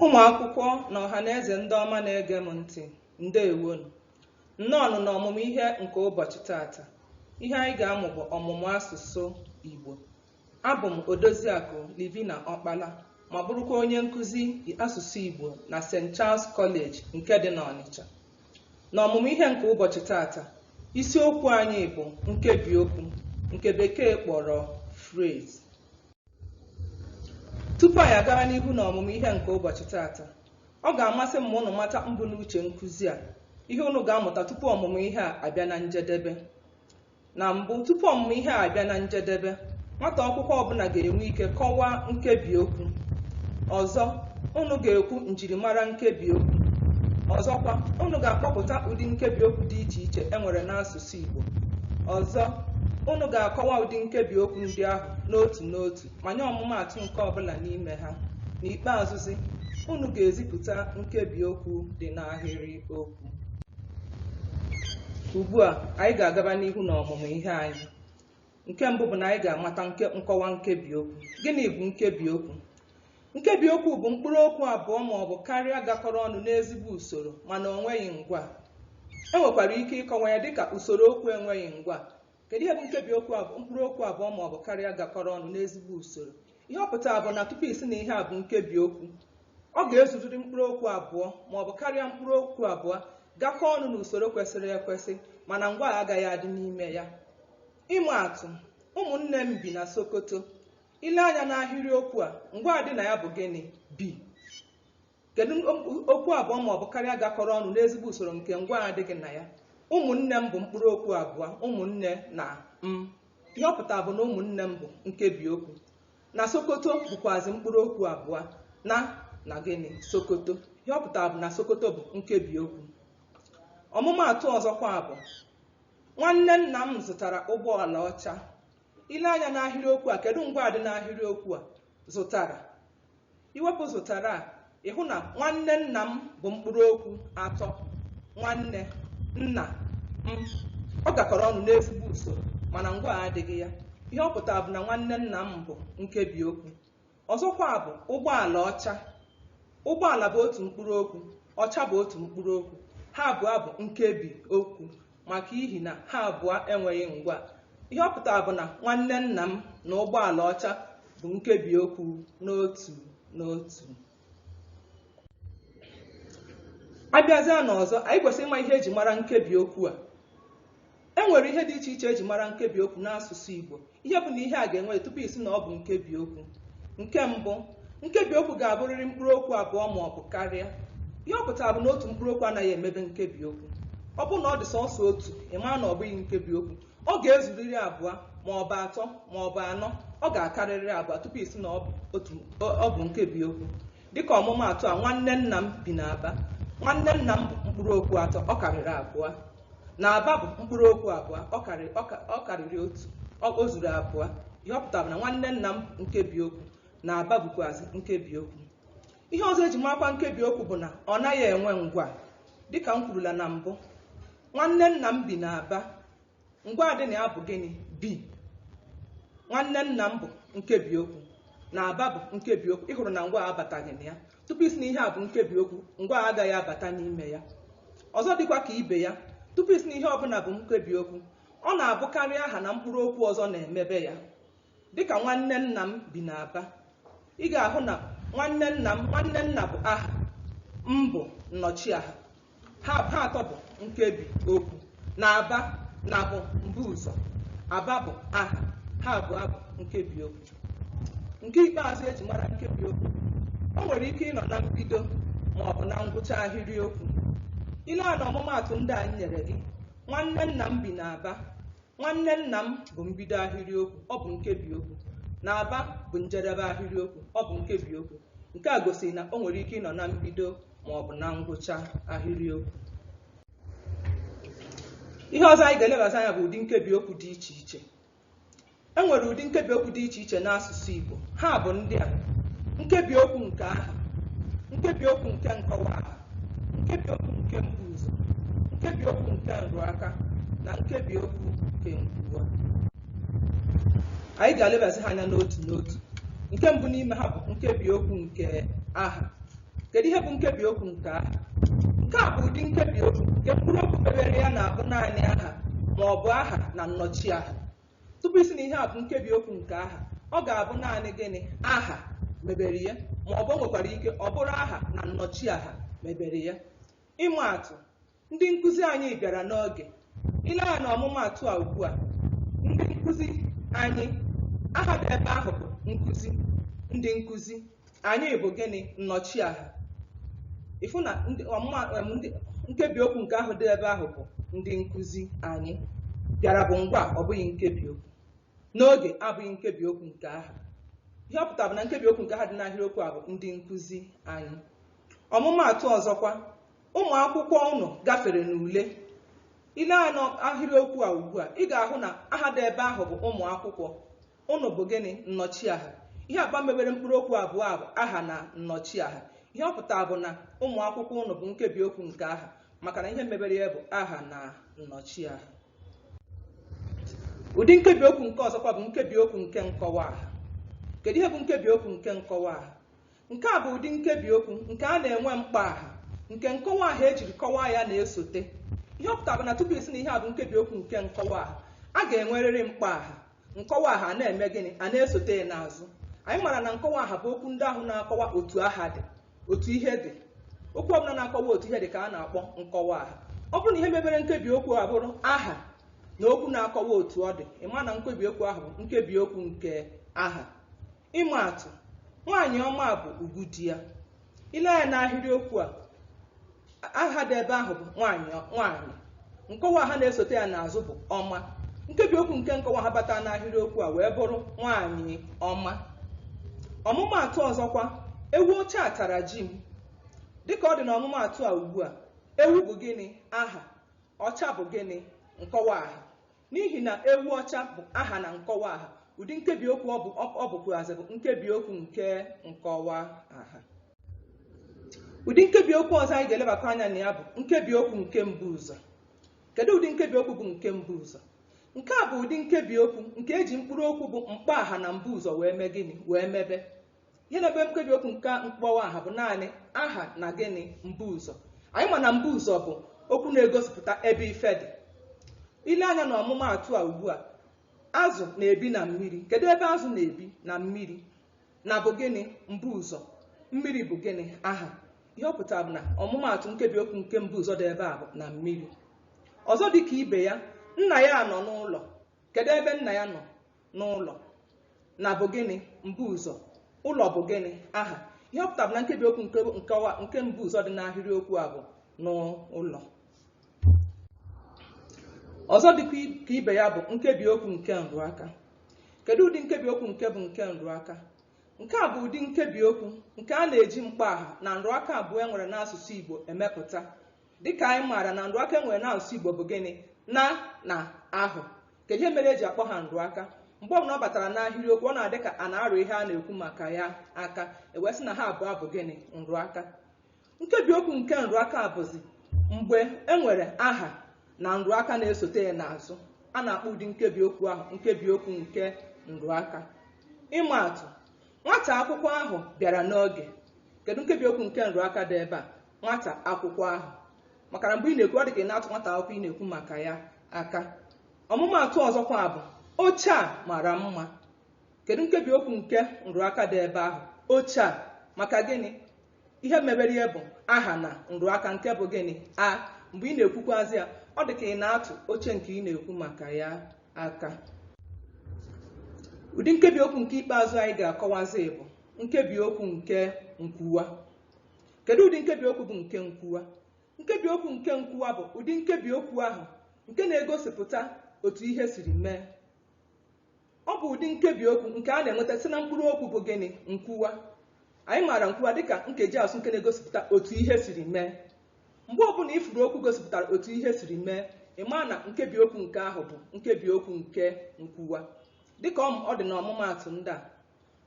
Ụmụ akwụkwọ na ọhaneze ndị ọma na-ege m ntị, ndewonu. Nnọọ n'ọmụmụ ihe nke ụbọchị tata. Ihe anyị ga-amụ bụ ọmụmụ asụsụ Igbo. Abụ m Odoziaku Livina Okpala ma bụrụkwa onye nkuzi asụsụ Igbo na St. Charles College nke dị n'Onitsha. N'ọmụmụ ihe nke ụbọchị tata, isiokwu anyị bụ nkebiokwu, nke bekee kpọrọ phrase. Tupu anyị agawa n'ihu n'ọmụmụ ihe nke ụbọchị tata, ọ ga-amasị m unu mata mbụ n'uche nkuzi a, ihe unu ga-amụta tupu ọmụmụ ihe a abịa na njedebe. Na mbụ, tupu ọmụmụ ihe a abịa na njedebe, nwata akwụkwọ ọbụla ga-enwe ike kọwaa nkebiokwu. Ọzọ, unu ga-ekwu njirimara nkebiokwu. Ọzọkwa, unu ga-akpọpụta ụdị nkebiokwu dị iche iche enwere n'asụsụ Igbo. Ọzọ, unu ga-akọwa ụdị nkebiokwu ndị ahụ n'otu n'otu ma nye ọmụmaatụ nke ọbụla n'ime ha. N'ikpeazụzi, unu ga-ezipụta nkebiokwu dị n'ahịrị okwu. Ugbu a, anyị ga-agaba n'ihu n'ọmụmụ ihe anyị. Nke mbụ bụ na anyị ga-amata nkọwa nkebiokwu. Gịnị bụ nkebiokwu? Nkebiokwu bụ mkpụrụ okwu abụọ ma ọ bụ karịa gakọrọ ọnụ n'ezigbo usoro mana o nweghị ngwa. E nwekwara ike ịkọwa ya dịka usoro okwu enweghị ngwa. Kedu ihe bụ nkebiokwu mkpụrụ okwu abụọ ma ọ bụ karịa gakọrọ ọnụ n'ezigbo usoro? Ihe ọ pụtara bụ na tupu isi na ihe a bụ nkebiokwu, ọ ga-ezuziri mkpụrụ okwu abụọ ma ọ bụ karịa mkpụrụ okwu abụọ gakọọ ọnụ n'usoro kwesịrị ekwesị mana ngwa agaghị adị n'ime ya. Ịma atụ, ụmụnne m bi na Sokoto. Ile anya n'ahịrị okwu a, ngwa dị na ya bụ gịnị? Bi. Kedu okwu abụọ ma ọ bụ karịa gakọrọ ọnụ n'ezigbo usoro nke ngwa adịghị na ya? Ụmụnne m bụ mkpụrụ okwu abụọ, ụmụnne na m. Ihe ọ pụtara bụ na ụmụnne m bụ nkebiokwu. Na Sokoto bụkwazi mkpụrụ okwu abụọ, na gịnị? Sokoto. Ihe ọ pụtara bụ na Sokoto bụ nkebiokwu. Ọmụmaatụ ọzọkwa bụ nwanne nna m zụtara ụgbọala ọcha. Ile anya n'ahịrị okwu a, kedu ngwa dị n'ahịrị okwu a? Zụtara. Iwepụ zụtara a, ịhụ na nwanne nna m bụ mkpụrụ okwu atọ. Nwanne, nna, m. Ọ gakọrọ ọnụ n'ezigbo usoro mana ngwa adịghị ya. Ihe ọ pụtara bụ na nwanne nna m bụ nkebiokwu. Ọzọkwa bụ ụgbọala ọcha. Ụgbọala bụ otu mkpụrụ okwu, ọcha bụ otu mkpụrụ okwu. Ha abụọ bụ nkebi okwu maka ihi na ha abụọ enweghị ngwa. Ihe ọ pụtara bụ na nwanne nna m na ụgbọala ọcha bụ nkebiokwu n'otu n'otu. Abịazịa n'ọzọ, anyị kwesịrị ịma ihe eji mara nkebiokwu a. E nwere ihe dị iche iche eji mara nkebiokwu n'asụsụ Igbo. Ihe bụ na ihe a ga-enwe tupu isi na ọ bụ nkebiokwu. Nke mbụ, nkebiokwu ga-abụrịrị mkpụrụ okwu abụọ ma ọ bụ karịa. Ihe ọ pụtara bụ na otu mkpụrụ okwu anaghị emebe nkebiokwu. Ọ bụrụ na ọ dị sọsọ otu, ị mara na ọ bụghị nkebiokwu. Ọ ga-ezurịrị abụọ ma ọ bụ atọ ma ọ bụ anọ. Ọ ga-akarịrị abụọ tupu isi na ọ bụ nkebiokwu. Dịka ọmụmaatụ a, nwanne nna m bi n'Aba. Nwanne nna m bụ mkpụrụ okwu atọ, ọ karịrị abụọ. N'Aba bụ mkpụrụ okwu abụọ, ọ karịrị otu, o zuru abụọ. Ihe ọ pụtara bụ na nwanne nna m bụ nkebiokwu, n'Aba bụkwazi nkebiokwu. Ihe ọzọ eji makwa nkebiokwu bụ na ọ naghị enwe ngwa. Dịka m kwurula na mbụ, nwanne nna m bi n'Aba. Ngwa dị na ya bụ gịnị? Bi. Nwanne nna m bụ nkebiokwu, n'Aba bụ nkebiokwu. Ị hụrụ na ngwa abataghị na ya. Tupu isi na ihe a bụ nkebiokwu, ngwa agaghị abata n'ime ya. Ọzọ dịkwa ka ibe ya, tupu isi na ihe ọbụla bụ nkebiokwu, ọ na-abụkarị aha na mkpụrụ okwu ọzọ na-emebe ya. Dịka nwanne nna m bi n'Aba, ị ga-ahụ na nwanne nna bụ aha, m bụ nnọchiaha. Ha atọ bụ nkebi okwu. N'Aba na bụ mbuụzọ, Aba bụ aha, ha abụọ bụ nkebiokwu. Nke ikpeazụ eji mara nkebiokwu, o nwere ike ịnọ na mbido ma ọ bụ na ngwụcha ahịrịokwu. Ile a na ọmụmaatụ ndị a nyere gị, nwanne nna m bi n'Aba. Nwanne nna m bụ mbido ahịrịokwu, ọ bụ nkebiokwu. N'Aba bụ njedebe ahịrịokwu, ọ bụ nkebiokwu. Nke a gosiri na o nwere ike ịnọ na mbido ma ọ bụ na ngwụcha ahịrịokwu. Ihe ọzọ anyị ga-elebaza anya bụ ụdị nkebiokwu dị iche iche. E nwere ụdị nkebiokwu dị iche iche n'asụsụ Igbo. Ha bụ ndị a: nkebiokwu nke aha, nkebiokwu nke nkọwa aha, nkebiokwu nke mbuụzọ, nkebiokwu nke nrụaka na nkebiokwu nke nkwuwa. Anyị ga-elebazi ha anya n'otu n'otu. Nke mbụ n'ime ha bụ nkebiokwu nke aha. Kedu ihe bụ nkebiokwu nke aha? Nke a bụ ụdị nkebiokwu nke mkpụrụ okwu mebere ya na-abụ naanị aha ma ọ bụ aha na nnọchiaha. Tupu isi na ihe a bụ nkebiokwu nke aha, ọ ga-abụ naanị gịnị? Aha mebere ya, ma ọ bụ nwekwara ike ọ bụrụ aha na nnọchiaha mebere ya. Ịma atụ, ndị nkụzi anyị bịara n'oge. Ile anya na ọmụmaatụ a ugbu a, ndị nkụzi anyị, aha dị ebe ahụ bụ nkụzi. Ndị nkụzi anyị bụ gịnị? Nnọchiaha. Ịfụ na nkebiokwu nke ahụ dị ebe ahụ bụ ndị nkụzi anyị. Bịara bụ ngwa, ọ bụghị nkebiokwu. N'oge abụghị nkebiokwu nke aha. Ihe ọ pụtara bụ na nkebiokwu nke aha dị n'ahịrịokwu a bụ ndị nkụzi anyị. Ọmụmaatụ ọzọkwa, ụmụ akwụkwọ unu gafere n'ule. Ile anya n'ahịrịokwu a ugbu a, ị ga-ahụ na aha dị ebe ahụ bụ ụmụ akwụkwọ. Unu bụ gịnị? Nnọchiaha. Ihe agba mebere mkpụrụ okwu abụọ a bụ aha na nnọchiaha. Ihe ọ pụtara bụ na ụmụ akwụkwọ unu bụ nkebiokwu nke aha, maka na ihe mebere ya bụ aha na nnọchiaha. Ụdị nkebiokwu nke ọzọkwa bụ nkebiokwu nke nkọwa aha. Kedu ihe bụ nkebiokwu nke nkọwa aha? Nke a bụ ụdị nkebiokwu nke a na-enwe mkpa aha, nke nkọwa aha ejiri kọwaa ya na-esote. Ihe ọ pụtara bụ na tupu isi na ihe a bụ nkebiokwu nke nkọwa aha, a ga-enwerịrị mkpa aha. Nkọwa aha na-eme gịnị? A na-esote ya n'azụ. Anyị mara na nkọwa aha bụ okwu ndị ahụ na-akọwa otu aha dị, otu ihe dị. Okwu ọbụla na-akọwa otu ihe dị ka a na-akpọ nkọwa aha. Ọ bụrụ na ihe mebere nkebiokwu a bụrụ aha na okwu na-akọwa otu ọ dị, ịma na nkebiokwu ahụ bụ nkebiokwu nke aha. Ịma atụ, nwaanyị ọma bụ ugwu di ya. Ile anya n'ahịrịokwu a, aha dị ebe ahụ bụ nwaanyị. Nkọwa aha na-esote ya n'azụ bụ ọma. Nkebiokwu nke nkọwa ha bata n'ahịrịokwu a wee bụrụ nwaanyị ọma. Ọmụmaatụ ọzọkwa, ewu ọcha tara ji m. Dịka ọ dị na ọmụmaatụ a ugbu a, ewu bụ gịnị? Aha. Ọcha bụ gịnị? Nkọwa aha. N'ihi na ewu ọcha bụ aha na nkọwa aha, ụdị nkebiokwu ọ bụkwazị bụ nkebiokwu nke nkọwa aha. Ụdị nkebiokwu ọzọ anyị ga-elebakọ anya na ya bụ nkebiokwu nke mbụ ụzọ. Kedu ụdị nkebiokwu bụ nke mbụ ụzọ? Nke a bụ ụdị nkebiokwu nke eji mkpụrụ okwu bụ mkpọ aha na mbụ ụzọ wee mee gịnị? Wee mebe. Ihe na-ebe nkebiokwu nke mkpọwa aha bụ naanị aha na gịnị? Mbụ ụzọ. Anyị ma na mbụ ụzọ bụ okwu na-egosipụta ebe ife dị. Ile anya na ọmụmaatụ a ugbu a, azụ na-ebi na mmiri. Kedu ebe azụ na-ebi? Na mmiri. Na bụ gịnị? Mbụ ụzọ. Mmiri bụ gịnị? Aha. Ihe ọ pụtara bụ na ọmụmaatụ nkebiokwu nke mbụ ụzọ dị ebe a bụ na mmiri. Ọzọ dị ka ibe ya, nna ya nọ n'ụlọ. Kedu ebe nna ya nọ? N'ụlọ. Na bụ gịnị? Mbụ ụzọ. Ụlọ bụ gịnị? Aha. Ihe ọ pụtara bụ na nkebiokwu nke mbụ ụzọ dị n'ahịrịokwu a bụ n'ụlọ. Ọzọ dị ka ibe ya bụ nkebiokwu nke nrụaka. Kedu ụdị nkebiokwu nke bụ nke nrụaka? Nke a bụ ụdị nkebiokwu nke a na-eji mkpa aha na nrụaka abụọ enwere n'asụsụ Igbo emepụta. Dịka anyị maara na nrụaka enwere n'asụsụ Igbo bụ gịnị? Na ahụ. Kedu ihe mere eji akpọ ha nrụaka? Mgbe ọbụla ọ batara n'ahịrịokwu, ọ na-adị ka a na-arụ ihe a na-ekwu maka ya aka, ewee sị na ha abụọ bụ gịnị? Nrụaka. Nkebiokwu nke nrụaka bụzi mgbe enwere aha na nrụaka na-esote ya n'azụ. A na-akpọ ụdị nkebiokwu ahụ nkebiokwu nke nrụaka. Ịma atụ, nwata akwụkwọ ahụ bịara n'oge. Kedu nkebiokwu nke nrụaka dị ebe a? Nwata akwụkwọ ahụ. Maka na mgbe ị na-ekwu, ọ dị ka ị na-atụ nwata akwụkwọ ị na-ekwu maka ya aka. Ọmụmaatụ ọzọkwa bụ oche a mara mma. Kedu nkebiokwu nke nrụaka dị ebe ahụ? Oche a. Maka gịnị? Ihe mebere ya bụ aha na nrụaka nke bụ gịnị? A. Mgbe ị na-ekwukwazi ya, ọ dị ka ị na-atụ oche nke ị na-ekwu maka ya aka. Ụdị nkebiokwu nke ikpeazụ anyị ga-akọwazi bụ nkebiokwu nke nkwuwa. Kedu ụdị nkebiokwu bụ nke nkwuwa? Nkebiokwu nke nkwuwa bụ ụdị nkebiokwu ahụ nke na-egosipụta otu ihe siri mee. Ọ bụ ụdị nkebiokwu nke a na-enweta site na mkpụrụ okwu bụ gịnị? Nkwuwa. Anyị maara nkwuwa dịka nkeji asụ nke na-egosipụta otu ihe siri mee. Mgbe ọbụla ifuru okwu gosipụtara otu ihe siri mee, ị maa na nkebiokwu nke ahụ bụ nkebiokwu nke nkwuwa. Dịka ọ dị na ọmụmaatụ ndị a,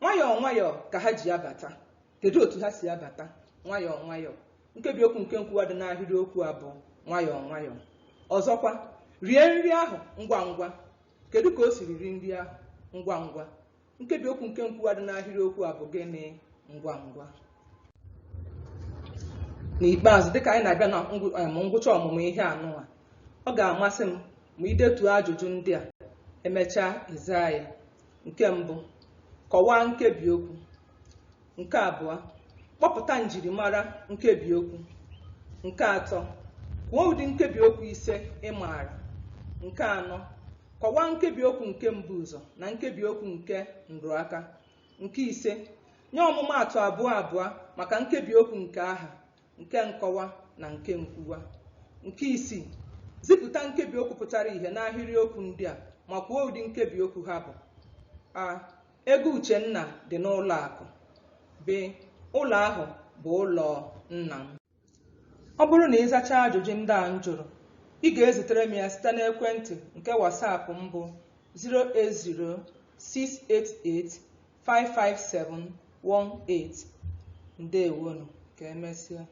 nwayọọ nwayọọ ka ha ji abata. Kedu otu ha si abata? Nwayọọ nwayọọ. Nkebiokwu nke nkwuwa dị n'ahịrịokwu a bụ nwayọọ nwayọọ. Ọzọkwa, rie nri ahụ ngwa ngwa. Kedu ka o siri ri nri ahụ? Ngwa ngwa. Nkebiokwu nke nkwuwa dị n'ahịrịokwu a bụ gịnị? Ngwa ngwa. n'ikpeazụ dịka anyị na-abịa na ngwụcha ọmụmụ ihe anụnwa, ọ ga-amasị m ma idetuo ajụjụ ndị a emechaa ịzaa ya. Nke mbụ, kọwaa nkebiokwu. Nke abụọ, kpọpụta njirimara nkebiokwu. Nke atọ, kwuo ụdị nkebiokwu ise ị maara. Nke anọ, kọwaa nkebiokwu nke mbụ ụzọ na nkebiokwu nke nrụaka. Nke ise, nye ọmụmaatụ abụọ abụọ maka nkebiokwu nke aha, nke nkọwa na nke nkwuwa. Nke isii, zipụta nkebiokwu pụtara ihe n'ahịrịokwu ndị a ma kwuo ụdị nkebiokwu ha bụ: a. Ego Uchenna dị n'ụlọ akụ. b. Ụlọ ahụ bụ ụlọ nna m. Ọ bụrụ na ịzachaa ajụjụ ndị a m jụrụ, ị ga-ezitere m ya site n'ekwentị nke WhatsApp m bụ 08068855718. Ndewonu, ka emesịa.